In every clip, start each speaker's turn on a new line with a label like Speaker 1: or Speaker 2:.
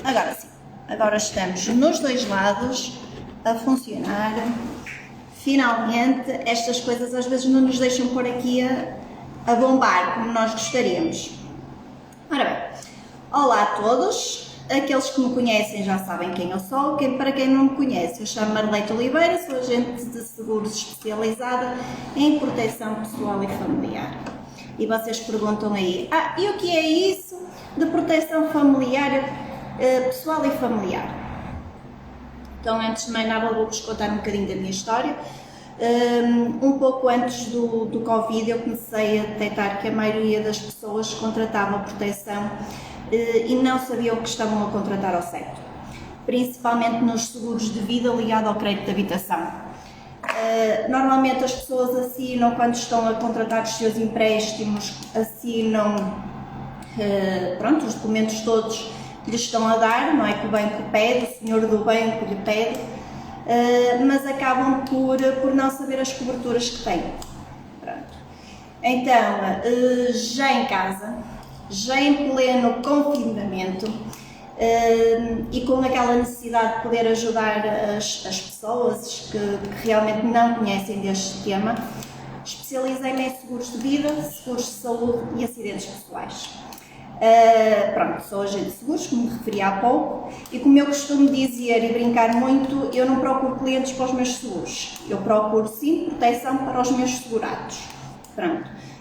Speaker 1: Agora sim, agora estamos nos dois lados a funcionar. Finalmente, estas coisas às vezes não nos deixam pôr aqui a bombar como nós gostaríamos. Ora bem, olá a todos. Aqueles que me conhecem já sabem quem eu sou. Para quem não me conhece, eu chamo Marlete Oliveira, sou agente de seguros especializada em proteção pessoal e familiar. E vocês perguntam aí, e o que é isso de proteção familiar, pessoal e familiar? Então, antes de mais nada, vou-vos contar um bocadinho da minha história. Um pouco antes do Covid, eu comecei a detectar que a maioria das pessoas contratava proteção e não sabiam que estavam a contratar ao certo, principalmente nos seguros de vida ligados ao crédito de habitação. Normalmente as pessoas assinam, quando estão a contratar os seus empréstimos, assinam os documentos todos que lhes estão a dar, não é que o banco pede, o senhor do banco lhe pede, mas acabam por não saber as coberturas que têm. Pronto. Então, já em casa, já em pleno confinamento, e com aquela necessidade de poder ajudar as pessoas que realmente não conhecem deste tema, especializei-me em seguros de vida, seguros de saúde e acidentes pessoais. Sou agente de seguros, como me referi há pouco, e como eu costumo dizer e brincar muito, eu não procuro clientes para os meus seguros, eu procuro sim proteção para os meus segurados.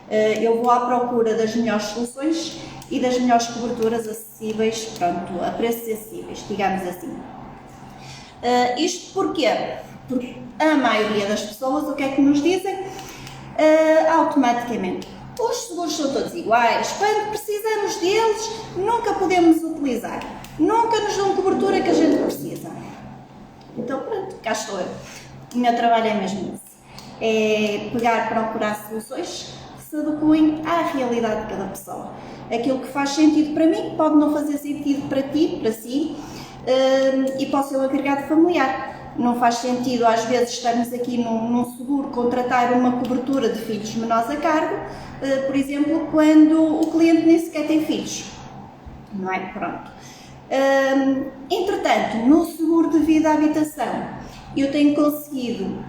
Speaker 1: Eu vou à procura das melhores soluções e das melhores coberturas acessíveis, a preços acessíveis, digamos assim. Isto porquê? Porque a maioria das pessoas, o que é que nos dizem? Automaticamente, os seguros são todos iguais, quando precisamos deles, nunca podemos utilizar, nunca nos dão cobertura que a gente precisa. Então pronto, cá estou eu. O meu trabalho é mesmo esse, é procurar soluções que se adequem à realidade de cada pessoa. Aquilo que faz sentido para mim pode não fazer sentido para ti, para si, e para o seu agregado familiar. Não faz sentido, às vezes, estarmos aqui num seguro, contratar uma cobertura de filhos menores a cargo, por exemplo, quando o cliente nem sequer tem filhos. Não é? Pronto. Entretanto, no seguro de vida à habitação, eu tenho conseguido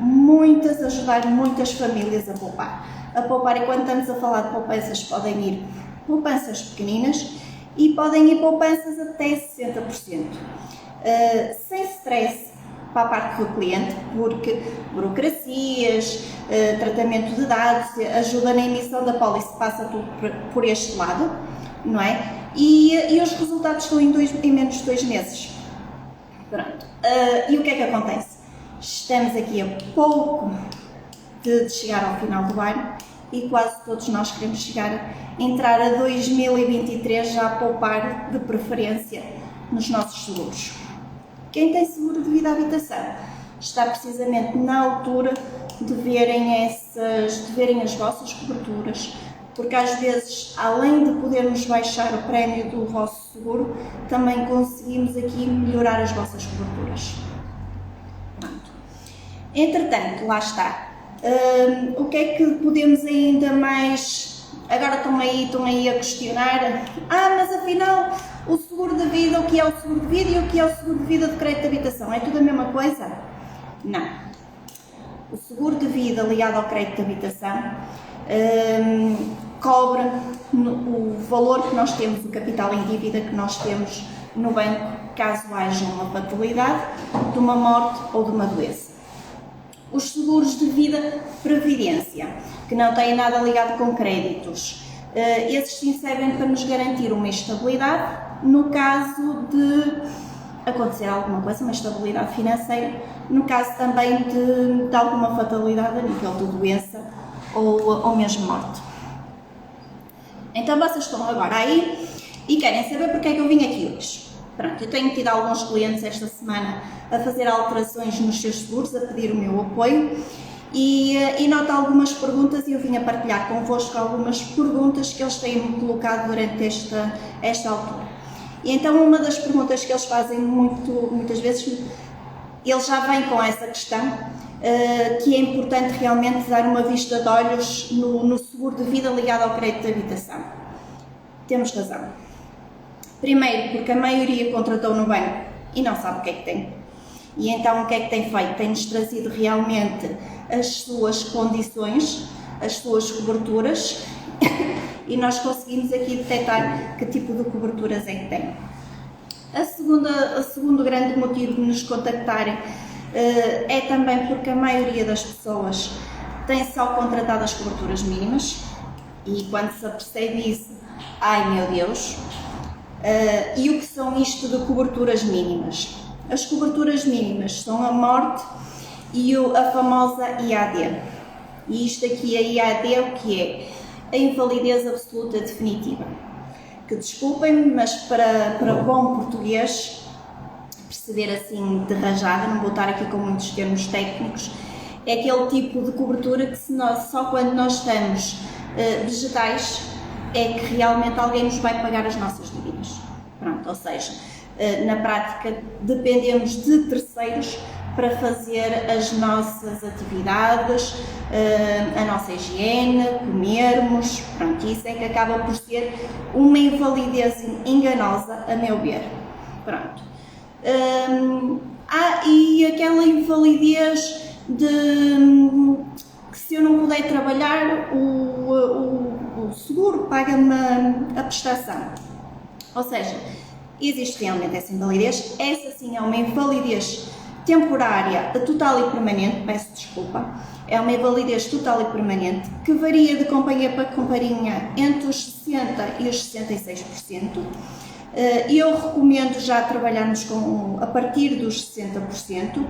Speaker 1: ajudar muitas famílias a poupar. E quando estamos a falar de poupanças, podem ir poupanças pequeninas e podem ir poupanças até 60%. Sem stress para a parte do cliente, porque burocracias, tratamento de dados, ajuda na emissão da pólice, passa tudo por este lado, não é? E os resultados estão em menos de 2 meses. Pronto. E o que é que acontece? Estamos aqui a pouco de chegar ao final do ano e quase todos nós queremos entrar a 2023 já a poupar de preferência nos nossos seguros. Quem tem seguro de vida à habitação está precisamente na altura de verem as vossas coberturas, porque às vezes, além de podermos baixar o prémio do vosso seguro, também conseguimos aqui melhorar as vossas coberturas. Pronto. Entretanto, lá está. O que é que podemos ainda mais... Agora estão aí a questionar, mas afinal, o seguro de vida, o que é o seguro de vida e o que é o seguro de vida de crédito de habitação? É tudo a mesma coisa? Não. O seguro de vida ligado ao crédito de habitação cobre o valor que nós temos, o capital em dívida que nós temos no banco, caso haja uma fatalidade, de uma morte ou de uma doença. Os seguros de vida previdência, que não têm nada ligado com créditos, esses sim servem para nos garantir uma estabilidade no caso de acontecer alguma coisa, uma estabilidade financeira, no caso também de alguma fatalidade a nível de doença ou mesmo morte. Então vocês estão agora aí e querem saber porque é que eu vim aqui hoje. Pronto, eu tenho tido alguns clientes esta semana a fazer alterações nos seus seguros, a pedir o meu apoio e noto algumas perguntas e eu vim a partilhar convosco algumas perguntas que eles têm-me colocado durante esta altura. E então uma das perguntas que eles fazem muitas vezes, eles já vêm com essa questão, que é importante realmente dar uma vista de olhos no seguro de vida ligado ao crédito de habitação. Temos razão. Primeiro, porque a maioria contratou no banco e não sabe o que é que tem. E então o que é que tem feito? Tem-nos trazido realmente as suas condições, as suas coberturas e nós conseguimos aqui detectar que tipo de coberturas é que tem. O segundo grande motivo de nos contactarem é também porque a maioria das pessoas tem só contratado as coberturas mínimas e quando se apercebe isso, ai meu Deus, e o que são isto de coberturas mínimas? As coberturas mínimas são a morte e a famosa IAD. E isto aqui, a IAD, o que é? A invalidez absoluta definitiva. Que desculpem-me, mas para bom português, perceber assim de rajada, não vou estar aqui com muitos termos técnicos, é aquele tipo de cobertura que só quando nós estamos vegetais é que realmente alguém nos vai pagar as nossas dívidas. Pronto, ou seja, na prática dependemos de terceiros para fazer as nossas atividades, a nossa higiene, comermos, pronto, isso é que acaba por ser uma invalidez enganosa, a meu ver. Pronto. E aquela invalidez de que se eu não puder trabalhar, o seguro paga-me a prestação. Ou seja, existe realmente essa invalidez, essa sim é uma invalidez temporária, total e permanente, peço desculpa, é uma invalidez total e permanente que varia de companhia para companhia entre os 60% e os 66%. Eu recomendo já trabalharmos a partir dos 60%.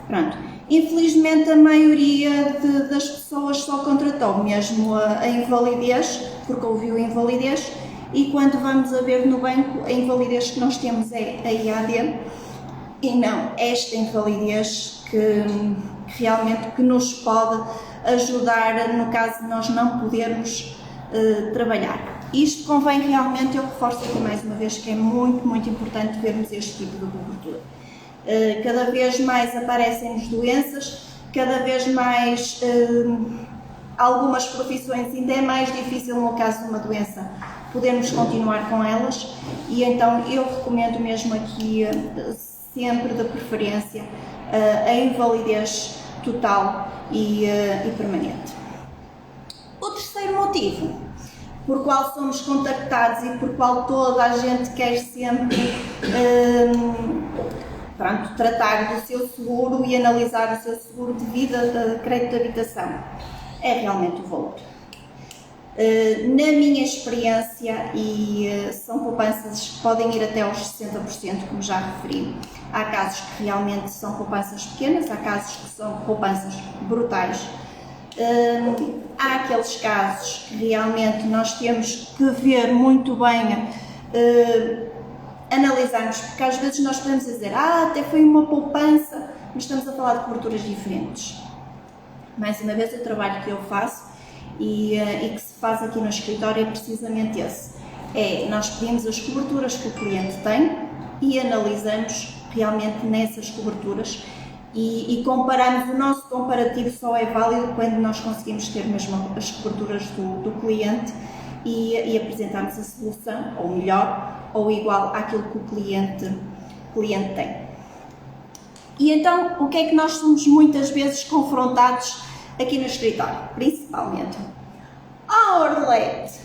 Speaker 1: Pronto. Infelizmente a maioria das pessoas só contratou mesmo a invalidez, porque ouviu a invalidez, e quando vamos a ver no banco, a invalidez que nós temos é a IAD, e não esta invalidez que realmente que nos pode ajudar no caso de nós não podermos trabalhar. Isto convém realmente, eu reforço aqui mais uma vez que é muito, muito importante vermos este tipo de cobertura. Cada vez mais aparecem-nos doenças, cada vez mais algumas profissões ainda é mais difícil no caso de uma doença podermos continuar com elas e então eu recomendo mesmo aqui sempre de preferência a invalidez total e permanente. O terceiro motivo por qual somos contactados e por qual toda a gente quer sempre tratar do seu seguro e analisar o seu seguro de vida, de crédito de habitação, é realmente o valor. Na minha experiência, e são poupanças que podem ir até aos 60%, como já referi, há casos que realmente são poupanças pequenas, há casos que são poupanças brutais. Há aqueles casos que realmente nós temos que ver muito bem, analisarmos, porque às vezes nós podemos dizer, até foi uma poupança, mas estamos a falar de coberturas diferentes. Mais uma vez, o trabalho que eu faço e que se faz aqui no escritório é precisamente esse. Nós pedimos as coberturas que o cliente tem e analisamos realmente nessas coberturas e comparamos, o nosso comparativo só é válido quando nós conseguimos ter mesmo as coberturas do cliente e apresentarmos a solução, ou melhor, ou igual àquilo que o cliente tem. E então, o que é que nós somos muitas vezes confrontados aqui no escritório, principalmente? Orlete,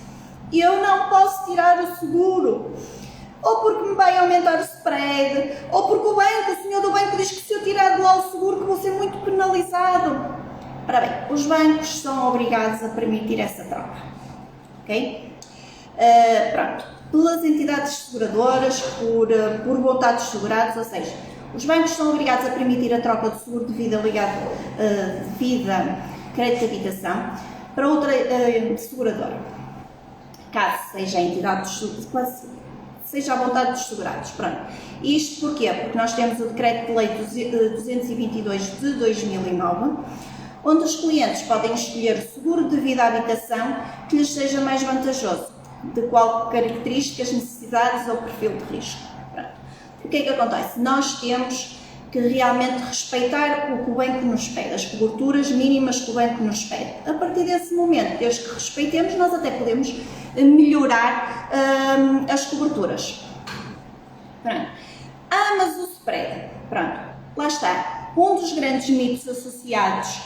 Speaker 1: eu não posso tirar o seguro, ou porque me vai aumentar o spread, ou porque o senhor do banco diz que se eu tirar de lá o seguro que vou ser muito penalizado. Ora bem, os bancos são obrigados a permitir essa troca, ok? Pelas entidades seguradoras, por vontade dos segurados, ou seja, os bancos são obrigados a permitir a troca de seguro de vida ligado de vida, crédito de habitação, para outra seguradora, caso seja a entidade seja à vontade dos segurados. Pronto. Isto porquê? Porque nós temos o Decreto-Lei 222 de 2009, onde os clientes podem escolher o seguro de vida à habitação que lhes seja mais vantajoso, de qual características, necessidades ou perfil de risco. Pronto. O que é que acontece? Nós temos que realmente respeitar o que o banco nos pede, as coberturas mínimas que o banco nos pede. A partir desse momento, desde que respeitemos, nós até podemos melhorar as coberturas. Pronto. Ah, mas o spread, pronto, lá está. Um dos grandes mitos associados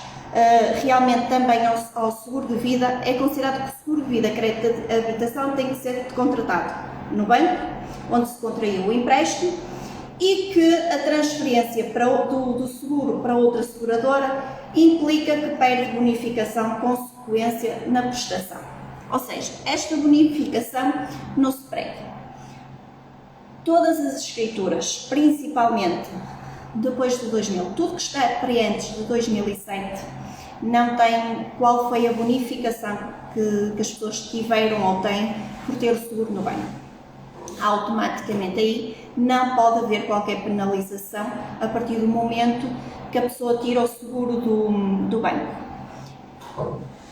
Speaker 1: realmente também ao seguro de vida é considerado que o seguro de vida, crédito de habitação, tem que ser contratado no banco, onde se contraiu o empréstimo, e que a transferência do seguro para outra seguradora implica que perde bonificação consequência na prestação. Ou seja, esta bonificação no spread. Todas as escrituras, principalmente depois de 2000, tudo que está para antes de 2007, não tem qual foi a bonificação que as pessoas tiveram ou têm por ter o seguro no banco. Automaticamente aí não pode haver qualquer penalização a partir do momento que a pessoa tira o seguro do banco.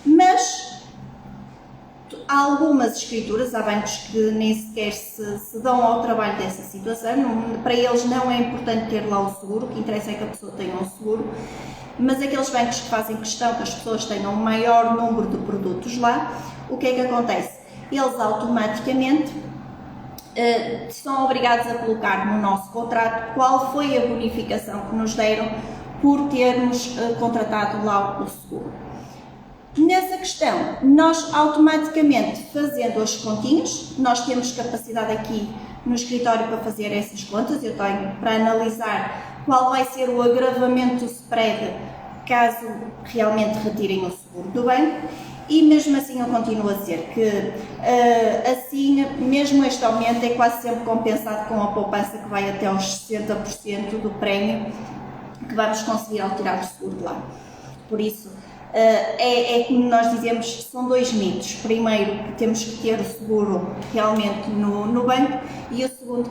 Speaker 1: Mas há algumas escrituras, há bancos que nem sequer se dão ao trabalho dessa situação, para eles não é importante ter lá o seguro, o que interessa é que a pessoa tenha um seguro, mas aqueles bancos que fazem questão que as pessoas tenham um maior número de produtos lá, o que é que acontece? Eles automaticamente são obrigados a colocar no nosso contrato qual foi a bonificação que nos deram por termos contratado lá o seguro. Nessa questão, nós automaticamente fazendo as continhas, nós temos capacidade aqui no escritório para fazer essas contas, eu tenho para analisar qual vai ser o agravamento do spread caso realmente retirem o seguro do banco, e mesmo assim eu continuo a dizer que assim, mesmo este aumento é quase sempre compensado com a poupança que vai até aos 60% do prémio que vamos conseguir ao tirar o seguro de lá. Por isso, é como nós dizemos, são dois mitos. Primeiro, que temos que ter o seguro realmente no banco, e o segundo,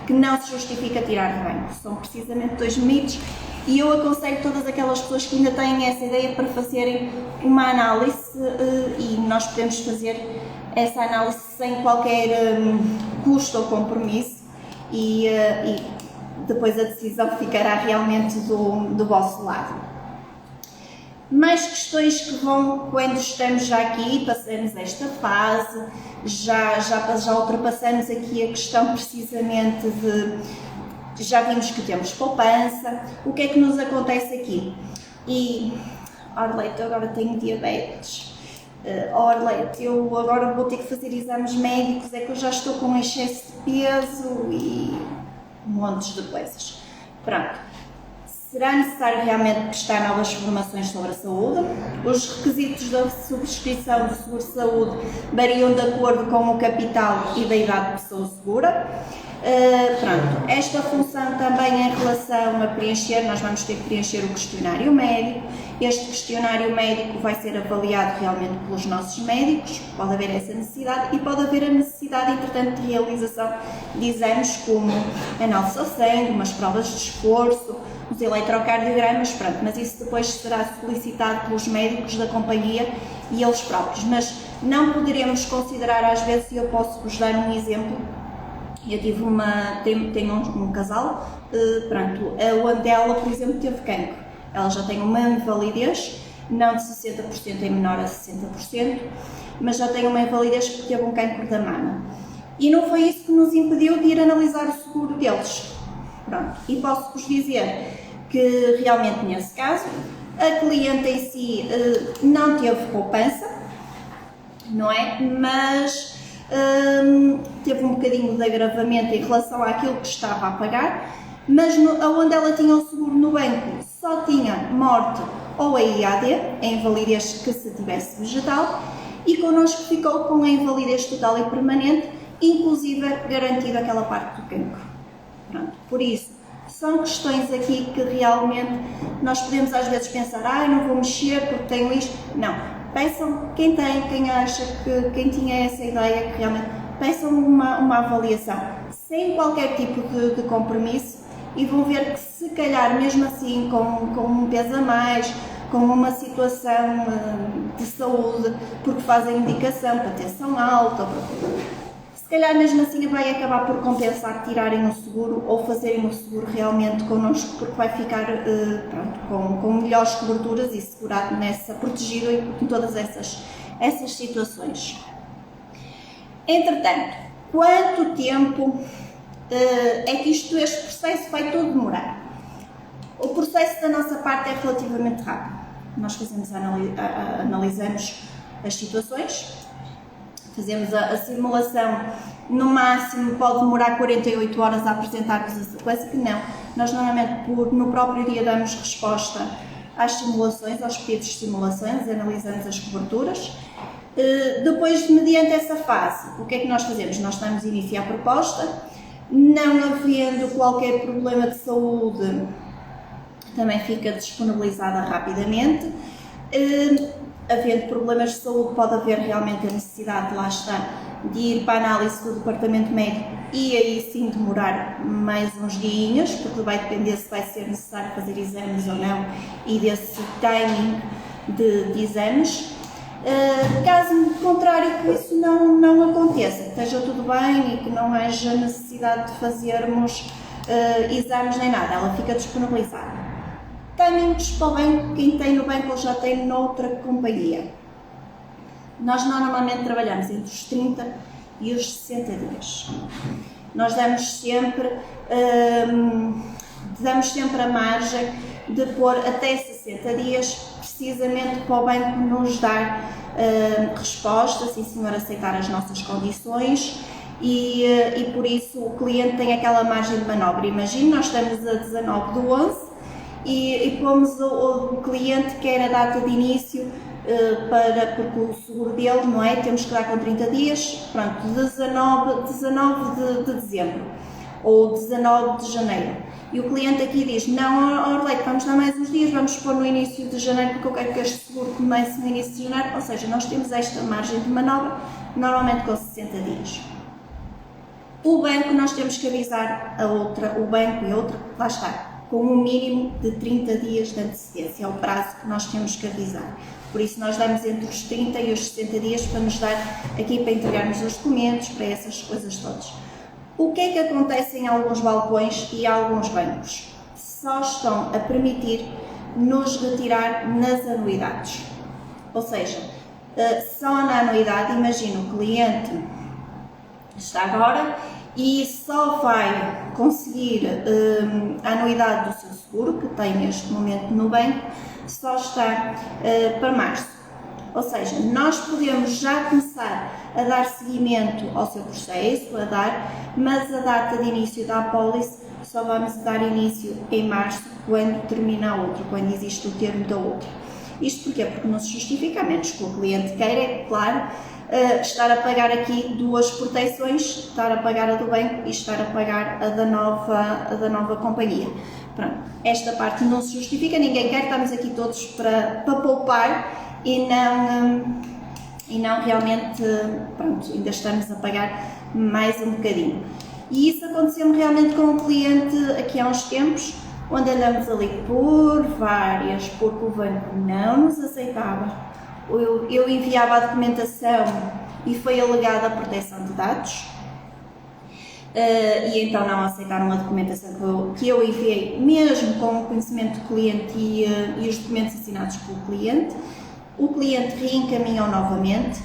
Speaker 1: que não se justifica tirar do banco. São precisamente dois mitos, e eu aconselho todas aquelas pessoas que ainda têm essa ideia para fazerem uma análise, e nós podemos fazer essa análise sem qualquer custo ou compromisso, e depois a decisão ficará realmente do vosso lado. Mais questões que vão, quando estamos já aqui, passamos esta fase, já ultrapassamos aqui a questão precisamente já vimos que temos poupança, o que é que nos acontece aqui? E, Orleito, eu agora tenho diabetes, Orleito, eu agora vou ter que fazer exames médicos, é que eu já estou com excesso de peso e montes de coisas. Pronto. Será necessário realmente prestar novas informações sobre a saúde. Os requisitos da subscrição do seguro de saúde variam de acordo com o capital e da idade da pessoa segura. Pronto, esta função também em relação a preencher, nós vamos ter que preencher o questionário médico. Este questionário médico vai ser avaliado realmente pelos nossos médicos, pode haver essa necessidade, e pode haver a necessidade, entretanto, de realização de exames como análise ao sangue, umas provas de esforço, os eletrocardiogramas, pronto, mas isso depois será solicitado pelos médicos da companhia e eles próprios. Mas não poderemos considerar, às vezes, e eu posso vos dar um exemplo. Eu tenho um casal, pronto, onde ela, por exemplo, teve cancro. Ela já tem uma invalidez, não de 60%, é menor a 60%, mas já tem uma invalidez porque teve um cancro da mama. E não foi isso que nos impediu de ir analisar o seguro deles. Pronto. E posso-vos dizer que realmente nesse caso, a cliente em si não teve poupança, não é? Mas teve um bocadinho de agravamento em relação àquilo que estava a pagar, mas onde ela tinha o seguro no banco só tinha morte ou a IAD, a invalidez que se tivesse vegetal, e connosco ficou com a invalidez total e permanente, inclusive garantida aquela parte do cancro. Pronto. Por isso, são questões aqui que realmente nós podemos às vezes pensar, não vou mexer porque tenho isto. Não. Peçam, quem acha que quem tinha essa ideia, que realmente peçam uma avaliação sem qualquer tipo de compromisso, e vão ver que se calhar mesmo assim com um peso a mais, com uma situação de saúde, porque fazem indicação para tensão alta, se calhar mesmo assim vai acabar por compensar tirarem o seguro ou fazerem o seguro realmente connosco, porque vai ficar com melhores coberturas e segurado protegido em todas essas situações. Entretanto, quanto tempo é que este processo vai todo demorar. O processo da nossa parte é relativamente rápido. Nós analisamos as situações, fazemos a simulação, no máximo pode demorar 48 horas a apresentar-vos a sequência, que não. Nós normalmente no próprio dia damos resposta às simulações, aos pedidos de simulações, analisamos as coberturas. Depois, mediante essa fase, o que é que nós fazemos? Nós damos início à proposta, não havendo qualquer problema de saúde, também fica disponibilizada rapidamente. Havendo problemas de saúde, pode haver realmente a necessidade, lá está, de ir para a análise do departamento médico e aí sim demorar mais uns dias, porque vai depender se vai ser necessário fazer exames ou não e desse timing de exames. Caso contrário, que isso não aconteça, que esteja tudo bem e que não haja necessidade de fazermos exames nem nada, ela fica disponibilizada. Timings para o banco, quem tem no banco ou já tem noutra companhia. Nós normalmente trabalhamos entre os 30 e os 60 dias. Nós damos sempre a margem de pôr até 60 dias, precisamente para o banco nos dar resposta, se o senhor aceitar as nossas condições, e por isso o cliente tem aquela margem de manobra. Imagine, nós estamos a 19/11 e pomos o cliente quer a data de início porque o seguro dele, não é? Temos que dar com 30 dias, pronto, 19 de dezembro ou 19 de janeiro. E o cliente aqui diz, não, Orleite, vamos dar mais uns dias, vamos pôr no início de janeiro porque eu quero que este seguro comece no início de janeiro, ou seja, nós temos esta margem de manobra, normalmente com 60 dias. O banco, nós temos que avisar o banco e a outra, lá está, com um mínimo de 30 dias de antecedência, é o prazo que nós temos que avisar. Por isso nós damos entre os 30 e os 60 dias para nos dar aqui para entregarmos os documentos, para essas coisas todas. O que é que acontece em alguns balcões e alguns bancos? Só estão a permitir nos retirar nas anuidades. Ou seja, só na anuidade, imagina o cliente está agora e só vai conseguir a anuidade do seu seguro, que tem neste momento no banco, só está para março. Ou seja, nós podemos já começar a dar seguimento ao seu processo, mas a data de início da apólice só vamos dar início em março, quando termina a outra, quando existe o termo da outra. Isto porquê? Porque não se justifica, a menos que o cliente queira, é claro, estar a pagar aqui duas proteções, estar a pagar a do banco e estar a pagar a da nova companhia. Pronto, esta parte não se justifica, ninguém quer, estamos aqui todos para poupar e não realmente, pronto, ainda estamos a pagar mais um bocadinho. E isso aconteceu-me realmente com um cliente aqui há uns tempos, onde andamos ali por várias, porque o banco não nos aceitava. Eu enviava a documentação e foi alegada a proteção de dados, e então não aceitaram a documentação que eu enviei, mesmo com o conhecimento do cliente e os documentos assinados pelo cliente. O cliente reencaminhou novamente,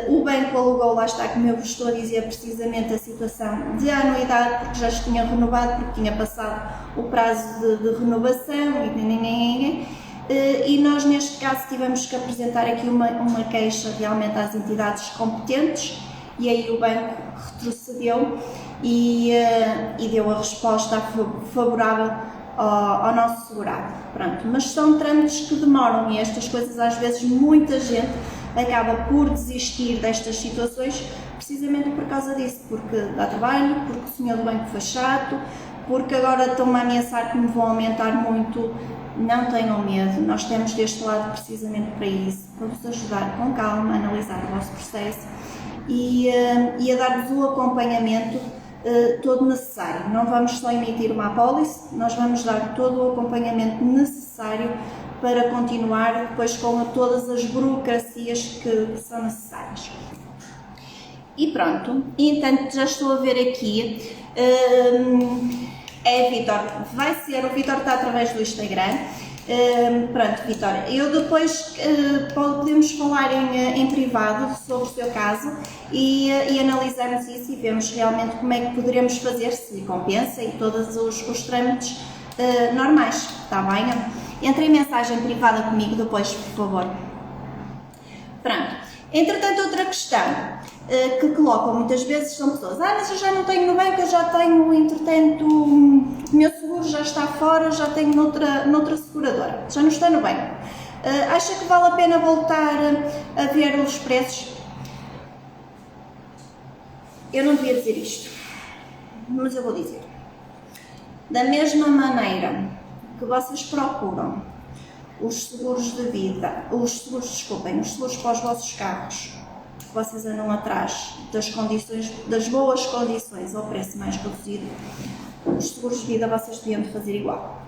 Speaker 1: o banco alugou, lá está, como eu vos estou a dizer, precisamente a situação de anuidade, porque já se tinha renovado, porque tinha passado o prazo de renovação e nós neste caso tivemos que apresentar aqui uma queixa realmente às entidades competentes, e aí o banco retrocedeu e deu a resposta favorável ao nosso segurado. Pronto, mas são trâmites que demoram, e estas coisas às vezes muita gente acaba por desistir destas situações precisamente por causa disso, porque dá trabalho, porque o senhor do banco foi chato, porque agora estão-me a ameaçar que me vão aumentar muito. Não tenham medo, nós temos deste lado precisamente para isso, para vos ajudar com calma a analisar o vosso processo e a dar-vos o acompanhamento todo necessário. Não vamos só emitir uma apólice, nós vamos dar todo o acompanhamento necessário para continuar depois com todas as burocracias que são necessárias. E pronto, entanto já estou a ver aqui, Vitor, o Vitor está através do Instagram, Pronto, Vitória, eu depois podemos falar em privado sobre o seu caso e analisarmos isso e vemos realmente como é que poderemos fazer, se lhe compensa e todos os trâmites normais, está bem? Entre em mensagem privada comigo depois, por favor. Pronto. Entretanto, outra questão que colocam muitas vezes são pessoas: mas eu já não tenho no banco, eu já tenho, entretanto, o meu seguro já está fora, já tenho noutra seguradora, já não está no banco. Acha que vale a pena voltar a ver os preços? Eu não devia dizer isto, mas eu vou dizer. Da mesma maneira que vocês procuram os seguros de vida, os seguros para os vossos carros, vocês andam atrás das boas condições ao preço mais reduzido, os seguros de vida vocês deviam fazer igual.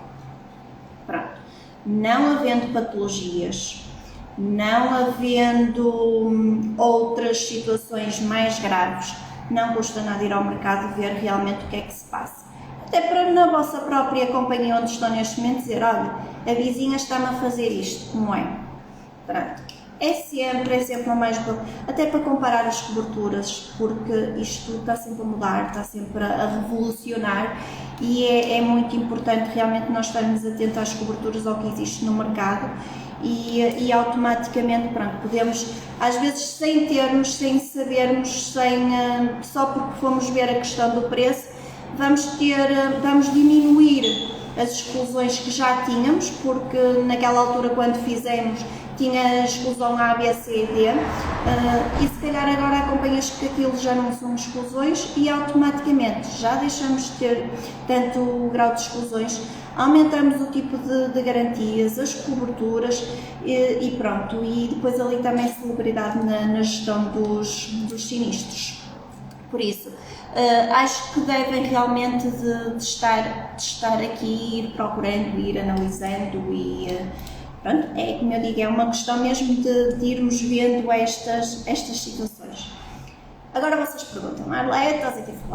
Speaker 1: Pronto. Não havendo patologias, não havendo outras situações mais graves, não custa nada ir ao mercado ver realmente o que é que se passa. Até para na vossa própria companhia onde estão neste momento dizer: olha, a vizinha está-me a fazer isto, como é? Pronto. É sempre a mais boa, até para comparar as coberturas, porque isto está sempre a mudar, está sempre a revolucionar e é muito importante realmente nós estarmos atentos às coberturas, ao que existe no mercado e automaticamente, pronto, podemos, às vezes sem termos, sem sabermos, só porque fomos ver a questão do preço, vamos diminuir as exclusões que já tínhamos, porque naquela altura quando fizemos tinha a exclusão A, B, C e D, e se calhar agora há companhias que aquilo já não são exclusões e automaticamente já deixamos de ter tanto o grau de exclusões, aumentamos o tipo de garantias, as coberturas e pronto, e depois ali também celebridade na gestão dos sinistros. Por isso, acho que devem realmente de estar aqui, ir procurando, ir analisando e pronto, é como eu digo, é uma questão mesmo de irmos vendo estas situações. Agora vocês perguntam: Arlete, estás aqui a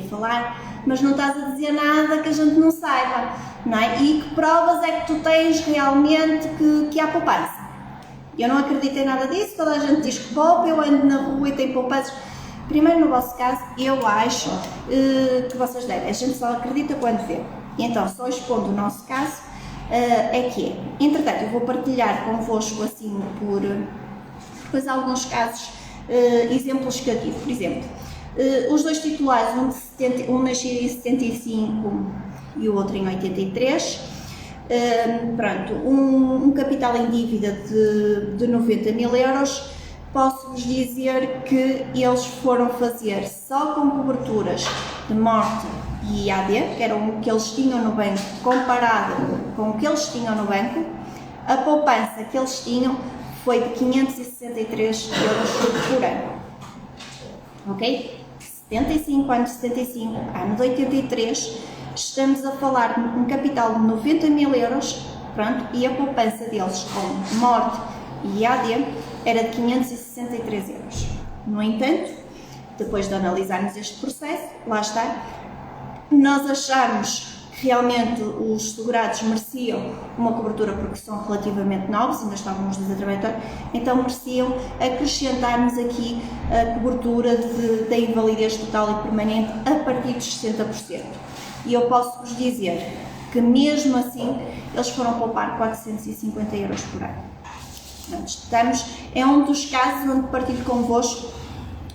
Speaker 1: falar, mas não estás a dizer nada que a gente não saiba, não é? E que provas é que tu tens realmente que há poupança? Eu não acredito em nada disso, toda a gente diz que poupa, eu ando na rua e tenho poupanças. Primeiro, no vosso caso, eu acho que vocês devem, a gente só acredita quando vê. Então, só expondo o nosso caso, é que é. Entretanto, eu vou partilhar convosco assim por depois alguns casos, exemplos que eu tive. Por exemplo, os dois titulares, um nasceu em 75 e o outro em 83. Pronto, um capital em dívida de 90 mil euros, posso-vos dizer que eles foram fazer só com coberturas de morte e IAD, que eram o que eles tinham no banco, comparado com o que eles tinham no banco, a poupança que eles tinham foi de 563 euros por ano. Ok? 75 anos 75, ano de 83, estamos a falar de um capital de 90 mil euros, pronto, e a poupança deles com morte e IAD era de 563 euros. No entanto, depois de analisarmos este processo, lá está, nós achamos que realmente os segurados mereciam uma cobertura porque são relativamente novos, ainda estávamos a trabalhar, então mereciam acrescentarmos aqui a cobertura da invalidez total e permanente a partir dos 60%. E eu posso-vos dizer que mesmo assim eles foram poupar 450 euros por ano. É um dos casos onde partilho convosco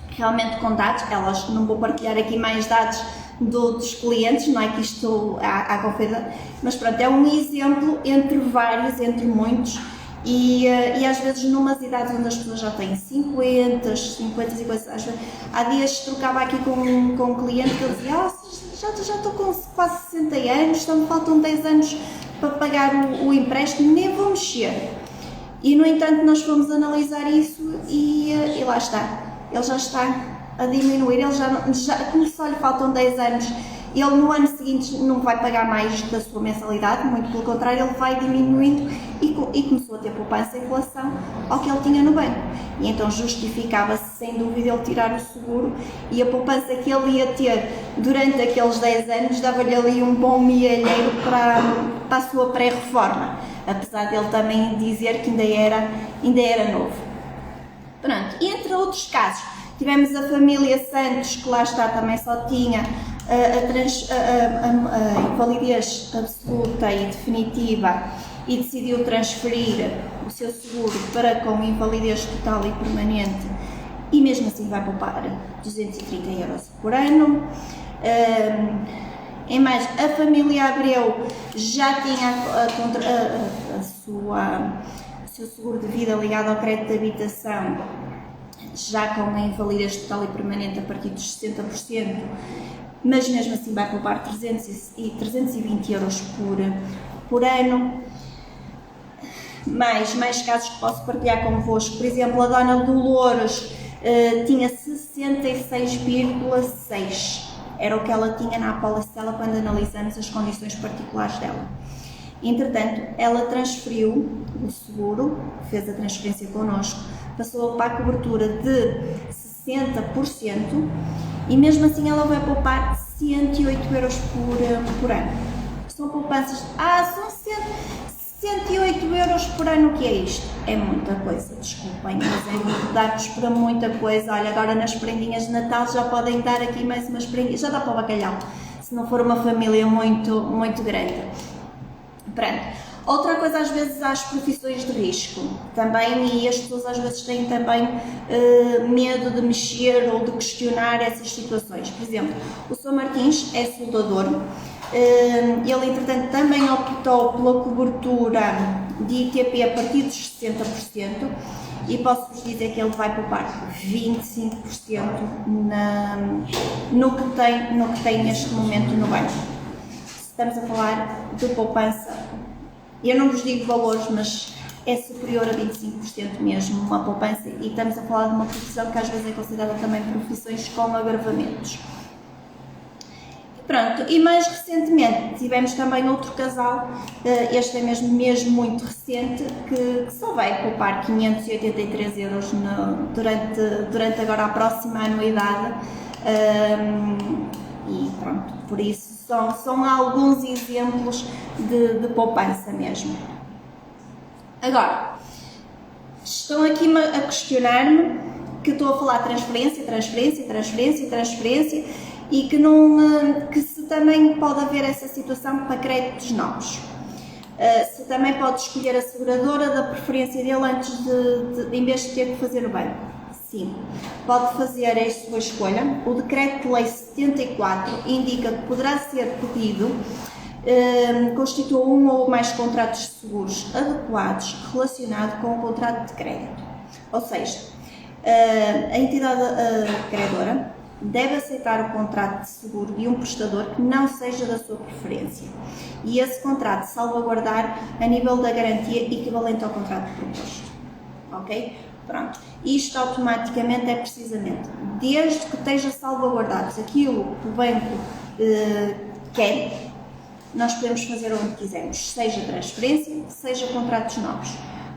Speaker 1: realmente com dados, elas não vou partilhar aqui mais dados dos clientes, não é que isto há confusão, mas pronto, é um exemplo entre vários, entre muitos, e às vezes numas idades onde as pessoas já têm 50 e coisas, há dias trocava aqui com um cliente que ele dizia: já estou com quase 60 anos, só me faltam 10 anos para pagar o empréstimo, nem vou mexer. E no entanto nós fomos analisar isso e lá está, ele já está a diminuir, ele já como só lhe faltam 10 anos ele no ano seguinte não vai pagar mais da sua mensalidade, muito pelo contrário, ele vai diminuindo e começou a ter poupança em relação ao que ele tinha no banco. E então justificava-se sem dúvida ele tirar o seguro, e a poupança que ele ia ter durante aqueles 10 anos dava-lhe ali um bom milheiro para a sua pré-reforma, apesar dele também dizer que ainda era novo. Pronto, e entre outros casos, tivemos a família Santos, que lá está, também só tinha a invalidez absoluta e definitiva e decidiu transferir o seu seguro para com invalidez total e permanente, e mesmo assim vai poupar 230 euros por ano. Em mais, a família Abreu já tinha o seu seguro de vida ligado ao crédito de habitação, já com a invalidez total e permanente a partir dos 60%, mas mesmo assim vai poupar 320 euros por ano. Mais casos que posso partilhar convosco, por exemplo, a Dona Dolores tinha 66,6, era o que ela tinha na apólice dela quando analisamos as condições particulares dela. Entretanto, ela transferiu o seguro, fez a transferência connosco, passou para a cobertura de 60%, e mesmo assim ela vai poupar 108 euros por ano. São poupanças, são 108 euros por ano, o que é isto? É muita coisa, desculpem, mas é muito, dá-vos para muita coisa. Olha, agora nas prendinhas de Natal já podem dar aqui mais umas prendinhas, já dá para o bacalhau, se não for uma família muito grande. Pronto. Outra coisa, às vezes, há as profissões de risco também, e as pessoas às vezes têm também medo de mexer ou de questionar essas situações. Por exemplo, o Sr. Martins é soldador, ele entretanto também optou pela cobertura de ITP a partir dos 60%, e posso-vos dizer que ele vai poupar 25% no que tem neste momento no banco. Estamos a falar de poupança, eu não vos digo valores, mas é superior a 25% mesmo, uma poupança, e estamos a falar de uma profissão que às vezes é considerada também profissões com agravamentos. Pronto, e mais recentemente tivemos também outro casal, este é mesmo muito recente, que só vai poupar 583 euros durante agora a próxima anuidade, e pronto, por isso são alguns exemplos de poupança mesmo. Agora, estão aqui a questionar-me que estou a falar transferência, e que se também pode haver essa situação para créditos novos. Se também pode escolher a seguradora da preferência dele antes em vez de ter que fazer o banco. Sim, pode fazer a sua escolha. O Decreto-Lei 74 indica que poderá ser pedido constitua um ou mais contratos de seguros adequados relacionados com o contrato de crédito. Ou seja, a entidade credora deve aceitar o contrato de seguro de um prestador que não seja da sua preferência, e esse contrato salvaguardar a nível da garantia equivalente ao contrato proposto. Ok? Pronto. Isto automaticamente é precisamente, desde que esteja salvaguardados aquilo que o banco quer, nós podemos fazer onde quisermos, seja transferência, seja contratos novos.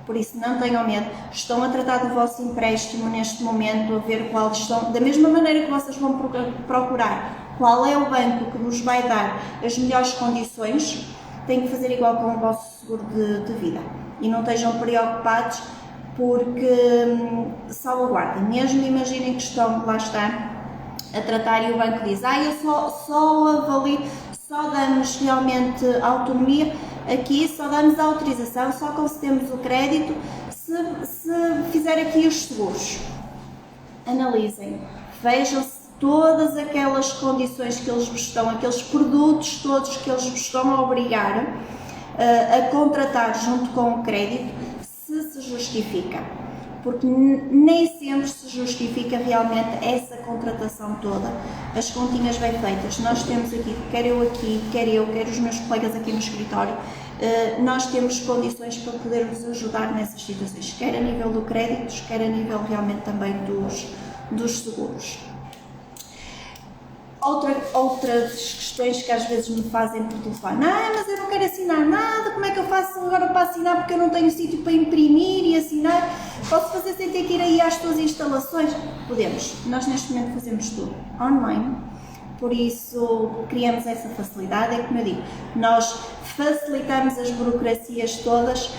Speaker 1: Por isso, não tenham medo, estão a tratar do vosso empréstimo neste momento, a ver quais são, da mesma maneira que vocês vão procurar qual é o banco que vos vai dar as melhores condições, têm que fazer igual com o vosso seguro de vida. E não estejam preocupados, porque salvaguardem. Mesmo imaginem que estão, lá está, a tratar e o banco diz, eu só avalio, só damos realmente autonomia, aqui só damos a autorização, só concedemos o crédito se fizer aqui os seguros. Analisem, vejam se todas aquelas condições que eles vos estão, aqueles produtos todos que eles vos estão a obrigar a contratar junto com o crédito, se justifica. Porque nem sempre se justifica realmente essa contratação toda, as continhas bem feitas. Nós temos aqui, quer eu, quer os meus colegas aqui no escritório, nós temos condições para poder vos ajudar nessas situações, quer a nível do crédito, quer a nível realmente também dos seguros. Outras questões que às vezes me fazem por telefone. Mas eu não quero assinar nada, como é que eu faço agora para assinar porque eu não tenho sítio para imprimir e assinar? Posso fazer sem ter que ir aí às tuas instalações? Podemos. Nós neste momento fazemos tudo online, por isso criamos essa facilidade. É como eu digo, nós facilitamos as burocracias todas.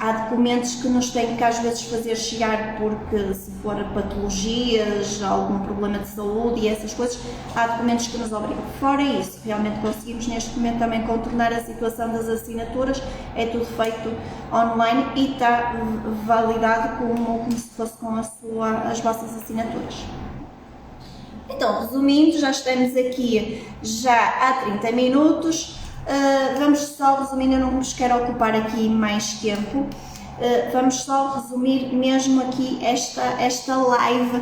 Speaker 1: Há documentos que nos têm que às vezes fazer chegar porque se for patologias, algum problema de saúde e essas coisas, há documentos que nos obrigam. Fora isso, realmente conseguimos neste momento também contornar a situação das assinaturas, é tudo feito online e está validado como se fosse com as vossas assinaturas. Então, resumindo, já estamos aqui já há 30 minutos. Vamos só resumir, eu não vos quero ocupar aqui mais tempo, vamos só resumir mesmo aqui esta live,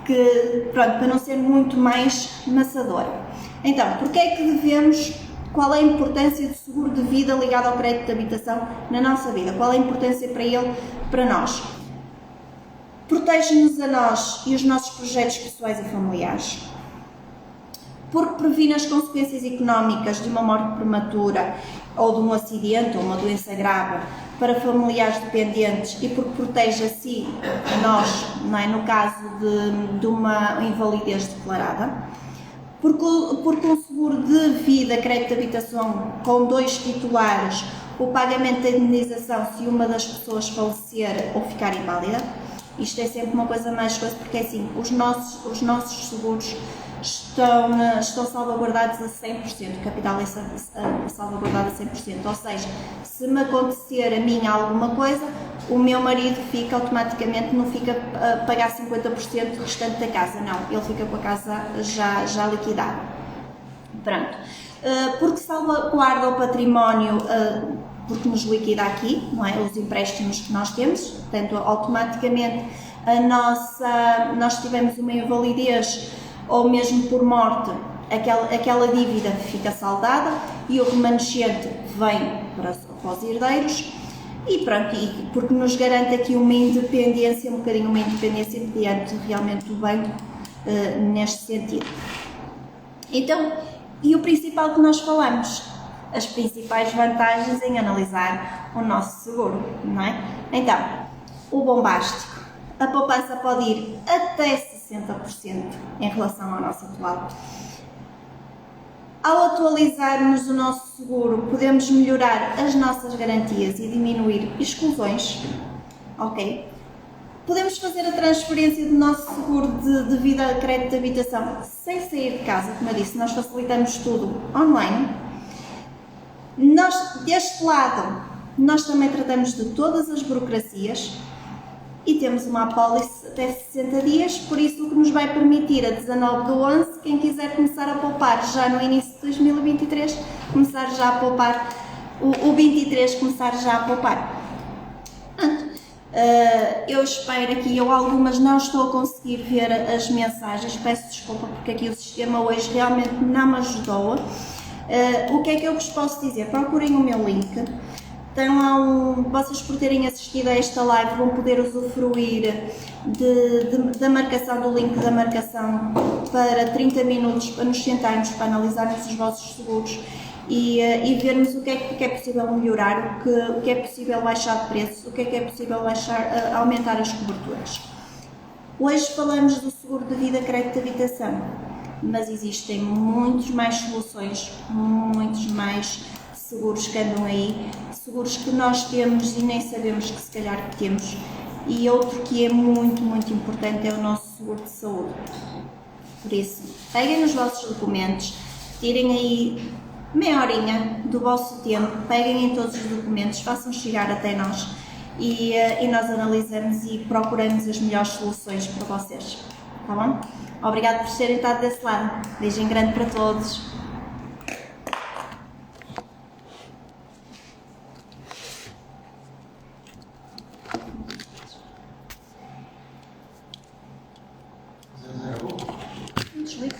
Speaker 1: que, pronto, para não ser muito mais maçadora. Então, porque é que devemos, qual é a importância do seguro de vida ligado ao crédito de habitação na nossa vida? Qual é a importância para ele, para nós? Protege-nos a nós e os nossos projetos pessoais e familiares. Porque previne as consequências económicas de uma morte prematura ou de um acidente ou uma doença grave para familiares dependentes e porque protege a si, a nós, não é? No caso de uma invalidez declarada. Porque um seguro de vida, crédito de habitação com 2 titulares, o pagamento da indemnização se uma das pessoas falecer ou ficar inválida. Isto é sempre uma coisa mais coisa, porque é assim, os nossos seguros estão salvaguardados a 100%, o capital é salvaguardado a 100%, ou seja, se me acontecer a mim alguma coisa, o meu marido fica automaticamente, não fica a pagar 50% do restante da casa, não, ele fica com a casa já liquidada. Pronto. Porque salvaguarda o património, porque nos liquida aqui, não é? Os empréstimos que nós temos, portanto, automaticamente nós tivemos uma invalidez ou mesmo por morte, aquela dívida fica saldada e o remanescente vem para os herdeiros e pronto, porque nos garante aqui uma independência, um bocadinho uma independência mediante realmente o banco neste sentido. Então, e o principal que nós falamos, as principais vantagens em analisar o nosso seguro, não é? Então, o bombástico, a poupança pode ir até 60% em relação ao nosso atual. Ao atualizarmos o nosso seguro, podemos melhorar as nossas garantias e diminuir exclusões, ok? Podemos fazer a transferência do nosso seguro de vida a crédito de habitação sem sair de casa, como eu disse, nós facilitamos tudo online. Deste lado, nós também tratamos de todas as burocracias e temos uma apólice até 60 dias, por isso o que nos vai permitir a 19/11, quem quiser começar a poupar já no início de 2023, começar já a poupar, o 23 começar já a poupar. Eu espero aqui, algumas não estou a conseguir ver as mensagens, peço desculpa porque aqui o sistema hoje realmente não me ajudou. O que é que eu vos posso dizer? Procurem o meu link. Então, vocês por terem assistido a esta live vão poder usufruir da marcação, do link da marcação para 30 minutos para nos sentarmos, para analisarmos os vossos seguros e vermos o que é possível melhorar, o que é possível baixar de preços, o que é possível aumentar as coberturas. Hoje falamos do seguro de vida, crédito de habitação, mas existem muitas mais soluções, muitos mais seguros que andam aí, seguros que nós temos e nem sabemos que se calhar que temos, e outro que é muito, muito importante é o nosso seguro de saúde. Por isso, peguem os vossos documentos, tirem aí meia horinha do vosso tempo, peguem em todos os documentos, façam chegar até nós e nós analisamos e procuramos as melhores soluções para vocês, tá bom? Obrigado por terem estado desse lado, beijinho grande para todos. Desliga.